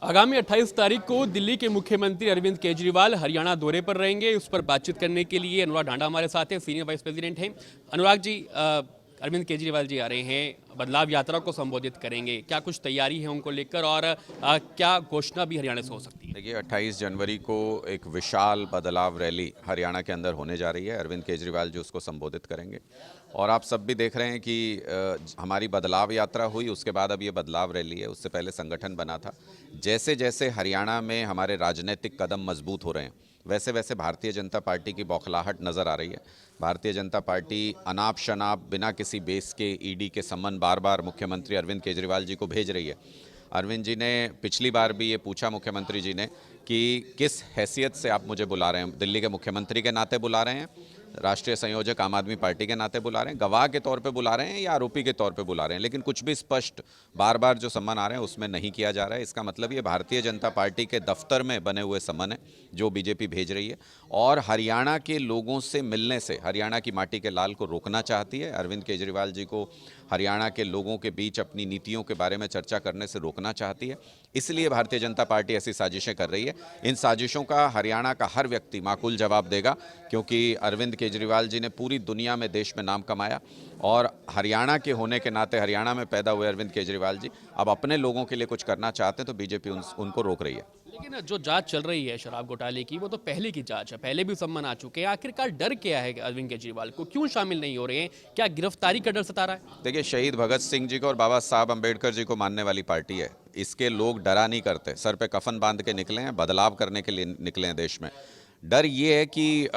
आगामी 28 तारीख को दिल्ली के मुख्यमंत्री अरविंद केजरीवाल हरियाणा दौरे पर रहेंगे। उस पर बातचीत करने के लिए अनुराग ढांडा हमारे साथ हैं, सीनियर वाइस प्रेसिडेंट हैं। अनुराग जी, अरविंद केजरीवाल जी आ रहे हैं, बदलाव यात्रा को संबोधित करेंगे, क्या कुछ तैयारी है उनको लेकर और क्या घोषणा भी हरियाणा से हो सकती है? देखिए, 28 जनवरी को एक विशाल बदलाव रैली हरियाणा के अंदर होने जा रही है। अरविंद केजरीवाल जी उसको संबोधित करेंगे और आप सब भी देख रहे हैं कि हमारी बदलाव यात्रा हुई, उसके बाद अब ये बदलाव रैली है। उससे पहले संगठन बना था। जैसे जैसे हरियाणा में हमारे राजनीतिक कदम मजबूत हो रहे हैं, वैसे वैसे भारतीय जनता पार्टी की बौखलाहट नज़र आ रही है। भारतीय जनता पार्टी अनाप शनाप बिना किसी बेस के ईडी के सम्मन बार बार मुख्यमंत्री अरविंद केजरीवाल जी को भेज रही है। अरविंद जी ने पिछली बार भी ये पूछा मुख्यमंत्री जी ने कि किस हैसियत से आप मुझे बुला रहे हैं। दिल्ली के मुख्यमंत्री के नाते बुला रहे हैं, राष्ट्रीय संयोजक आम आदमी पार्टी के नाते बुला रहे हैं, गवाह के तौर पे बुला रहे हैं या आरोपी के तौर पे बुला रहे हैं। लेकिन कुछ भी स्पष्ट बार बार जो सम्मन आ रहे हैं उसमें नहीं किया जा रहा है। इसका मतलब ये भारतीय जनता पार्टी के दफ्तर में बने हुए सम्मन है जो बीजेपी भेज रही है और हरियाणा के लोगों से मिलने से हरियाणा की माटी के लाल को रोकना चाहती है। अरविंद केजरीवाल जी को हरियाणा के लोगों के बीच अपनी नीतियों के बारे में चर्चा करने से रोकना चाहती है। इसलिए भारतीय जनता पार्टी ऐसी साजिशें कर रही है। इन साजिशों का हरियाणा का हर व्यक्ति माकूल जवाब देगा, क्योंकि अरविंद केजरीवाल जी ने पूरी दुनिया में देश में नाम कमाया और हरियाणा के होने के नाते हरियाणा में पैदा हुए अरविंद केजरीवाल जी अब अपने लोगों के लिए कुछ करना चाहते हैं तो बीजेपी उनको रोक रही है। लेकिन जो जांच चल रही है शराब घोटाले की, वो तो पहले की जांच है, पहले भी सम्मन आ चुके हैं। आखिरकार डर क्या है अरविंद केजरीवाल को, क्यों शामिल नहीं हो रहे हैं? क्या गिरफ्तारी का डर सता रहा है? देखिए, शहीद भगत सिंह जी को और बाबा साहब अम्बेडकर जी को मानने वाली पार्टी है। इसके लोग डरा नहीं करते, सर पे कफन बांध के निकले हैं, बदलाव करने के लिए निकले हैं देश में। डर ये है कि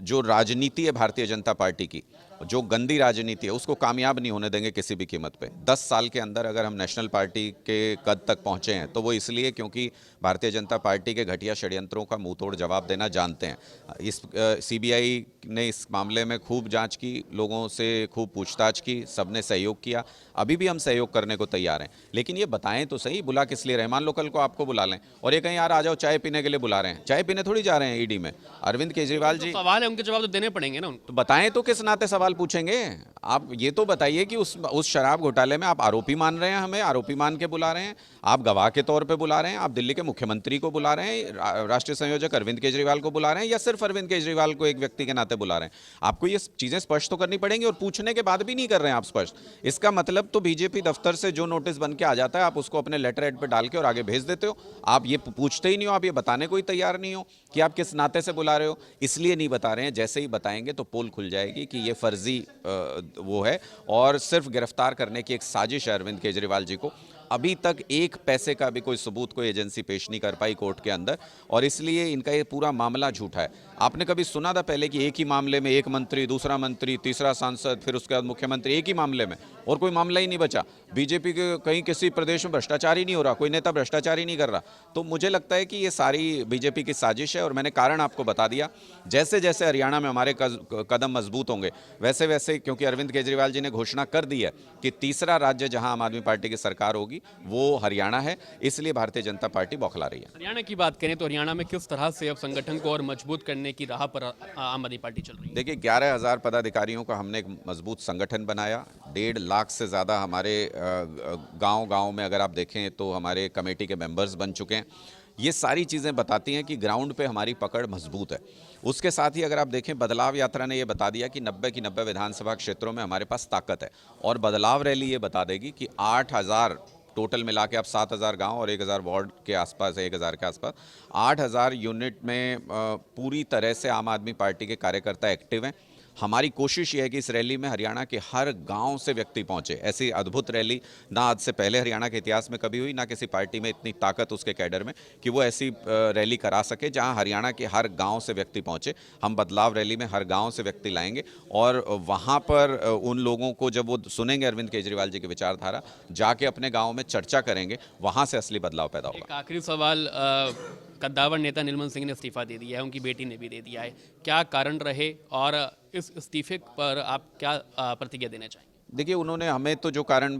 जो राजनीति है भारतीय जनता पार्टी की, जो गंदी राजनीति है, उसको कामयाब नहीं होने देंगे किसी भी कीमत पे। 10 साल के अंदर अगर हम नेशनल पार्टी के कद तक पहुंचे हैं तो वो इसलिए क्योंकि भारतीय जनता पार्टी के घटिया षड्यंत्रों का मुंहतोड़ जवाब देना जानते हैं। इस सीबीआई ने इस मामले में खूब जांच की, लोगों से खूब पूछताछ की, सबने सहयोग किया। अभी भी हम सहयोग करने को तैयार हैं, लेकिन ये बताएं तो सही, बुला किस लिए रहे? मान लो कल को आपको बुला लें और ये कहीं यार आ जाओ चाय पीने के लिए बुला रहे हैं, चाय पीने थोड़ी जा रहे हैं ईडी में। अरविंद केजरीवाल जी सवाल है, उनके जवाब तो देने पड़ेंगे ना उनको। तो बताएं तो किस नाते सवाल पूछेंगे? आप ये तो बताइए कि उस शराब घोटाले में आप आरोपी मान रहे हैं, हमें आरोपी मान के बुला रहे हैं, आप गवाह के तौर पे बुला रहे हैं, आप दिल्ली के मुख्यमंत्री को बुला रहे हैं, राष्ट्रीय संयोजक अरविंद केजरीवाल को बुला रहे हैं, या सिर्फ अरविंद केजरीवाल को एक व्यक्ति के नाते बुला रहे हैं? आपको ये चीजें स्पष्ट तो करनी पड़ेंगी और पूछने के बाद भी नहीं कर रहे हैं आप स्पष्ट। इसका मतलब तो बीजेपी दफ्तर से जो नोटिस बन के आ जाता है आप उसको अपने लेटर हेड पे डाल के और आगे भेज देते हो। आप ये पूछते ही नहीं हो, आप ये बताने को ही तैयार नहीं हो कि आप किस नाते से बुला रहे हो। इसलिए नहीं बता रहे हैं, जैसे ही बताएंगे तो पोल खुल जाएगी कि ये फर्जी वो है और सिर्फ गिरफ्तार करने की एक साजिश है अरविंद केजरीवाल जी को। अभी तक एक पैसे का भी कोई सबूत कोई एजेंसी पेश नहीं कर पाई कोर्ट के अंदर और इसलिए इनका ये पूरा मामला झूठा है। आपने कभी सुना था पहले कि एक ही मामले में एक मंत्री, दूसरा मंत्री, तीसरा सांसद, फिर उसके बाद मुख्यमंत्री, एक ही मामले में और कोई मामला ही नहीं बचा? बीजेपी के कहीं किसी प्रदेश में भ्रष्टाचार ही नहीं हो रहा, कोई नेता भ्रष्टाचार ही नहीं कर रहा। तो मुझे लगता है कि ये सारी बीजेपी की साजिश है और मैंने कारण आपको बता दिया। जैसे जैसे हरियाणा में हमारे कदम मजबूत होंगे वैसे वैसे, क्योंकि अरविंद केजरीवाल जी ने घोषणा कर दी है कि तीसरा राज्य जहां आम आदमी पार्टी की सरकार होगी वो हरियाणा है, इसलिए भारतीय जनता पार्टी बौखला रही है। हरियाणा की बात करें तो हरियाणा में किस तरह से अब संगठन को और मजबूत करने की राह पर आम आदमी पार्टी चल रही है? देखिए, 11,000 पदाधिकारियों का हमने एक मजबूत संगठन बनाया। 1.5 लाख से ज़्यादा हमारे गांव-गांव में अगर आप देखें तो हमारे कमेटी के मेंबर्स बन चुके हैं। ये सारी चीज़ें बताती हैं कि ग्राउंड पे हमारी पकड़ मजबूत है। उसके साथ ही अगर आप देखें, बदलाव यात्रा ने ये बता दिया कि 90 की 90 विधानसभा क्षेत्रों में हमारे पास ताकत है और बदलाव रैली ये बता देगी कि 8,000 टोटल मिला के आप 7,000 गांव और 1,000 वार्ड के आसपास है, 1,000 के आसपास 8,000 यूनिट में पूरी तरह से आम आदमी पार्टी के कार्यकर्ता एक्टिव हैं। हमारी कोशिश ये है कि इस रैली में हरियाणा के हर गांव से व्यक्ति पहुंचे। ऐसी अद्भुत रैली ना आज से पहले हरियाणा के इतिहास में कभी हुई, ना किसी पार्टी में इतनी ताकत उसके कैडर में कि वो ऐसी रैली करा सके जहां हरियाणा के हर गांव से व्यक्ति पहुंचे। हम बदलाव रैली में हर गांव से व्यक्ति लाएंगे और वहां पर उन लोगों को जब वो सुनेंगे अरविंद केजरीवाल जी की विचारधारा, जाके अपने गाँव में चर्चा करेंगे, वहाँ से असली बदलाव पैदा होगा। एक आखिरी सवाल, कद्दावर नेता नीलमन सिंह ने इस्तीफा दे दिया है, उनकी बेटी ने भी दे दिया है, क्या कारण रहे और इस इस्तीफे पर आप क्या प्रतिक्रिया देना चाहेंगे? देखिए, उन्होंने हमें तो जो कारण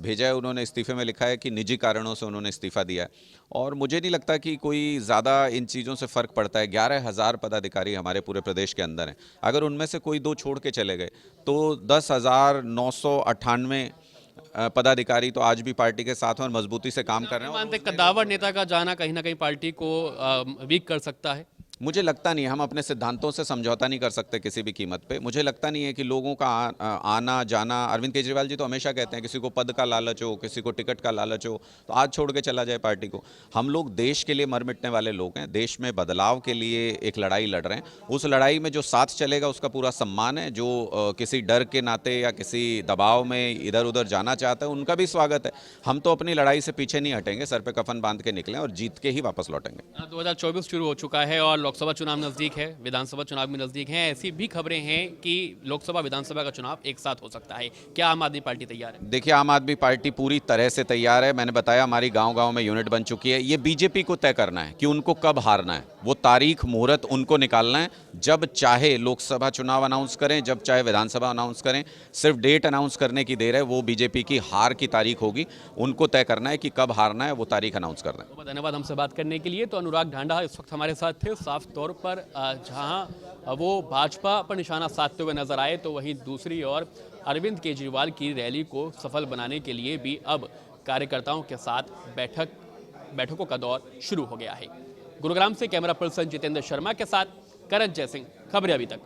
भेजा है, उन्होंने इस्तीफे में लिखा है कि निजी कारणों से उन्होंने इस्तीफा दिया है और मुझे नहीं लगता कि कोई ज़्यादा इन चीज़ों से फ़र्क पड़ता है। 11,000 पदाधिकारी हमारे पूरे प्रदेश के अंदर हैं। अगर उनमें से कोई 2 छोड़ के चले गए तो 10,998 पदाधिकारी तो आज भी पार्टी के साथ हैं और मजबूती से काम कर रहे हैं। मानते कद्दावर नेता का जाना कहीं ना कहीं पार्टी को वीक कर सकता है? मुझे लगता नहीं, हम अपने सिद्धांतों से समझौता नहीं कर सकते किसी भी कीमत पे। मुझे लगता नहीं है कि लोगों का आना जाना, अरविंद केजरीवाल जी तो हमेशा कहते हैं किसी को पद का लालच हो, किसी को टिकट का लालच हो तो आज छोड़ के चला जाए पार्टी को। हम लोग देश के लिए मर मिटने वाले लोग हैं, देश में बदलाव के लिए एक लड़ाई लड़ रहे हैं। उस लड़ाई में जो साथ चलेगा उसका पूरा सम्मान है। जो किसी डर के नाते या किसी दबाव में इधर उधर जाना चाहता है उनका भी स्वागत है। हम तो अपनी लड़ाई से पीछे नहीं हटेंगे, सर पे कफन बांध के निकलें और जीत के ही वापस लौटेंगे। 2024 शुरू हो चुका है और लोकसभा चुनाव नजदीक है, विधानसभा चुनाव भी नजदीक है। ऐसी भी खबरें हैं कि लोकसभा विधानसभा का चुनाव एक साथ हो सकता है। क्या आम आदमी पार्टी तैयार है? देखिए, आम आदमी पार्टी पूरी तरह से तैयार है। मैंने बताया हमारी गांव-गांव में यूनिट बन चुकी है। ये बीजेपी को तय करना है कि उनको कब हारना है। वो तारीख मुहूर्त उनको निकालना है। जब चाहे लोकसभा चुनाव अनाउंस करें, जब चाहे विधानसभा अनाउंस करें, सिर्फ डेट अनाउंस करने की देर है। वो बीजेपी की हार की तारीख होगी, उनको तय करना है कि कब हारना है, वो तारीख अनाउंस कर दें। बहुत धन्यवाद हमसे बात करने के लिए। तो अनुराग ढांडा इस वक्त हमारे साथ थे। साफ तौर पर जहां वो भाजपा पर निशाना साधते हुए नजर आए तो वहीं दूसरी ओर अरविंद केजरीवाल की रैली को सफल बनाने के लिए भी अब कार्यकर्ताओं के साथ बैठकों का दौर शुरू हो गया है। गुरुग्राम से कैमरा पर्सन जितेंद्र शर्मा के साथ करण जय सिंह, खबरें अभी तक।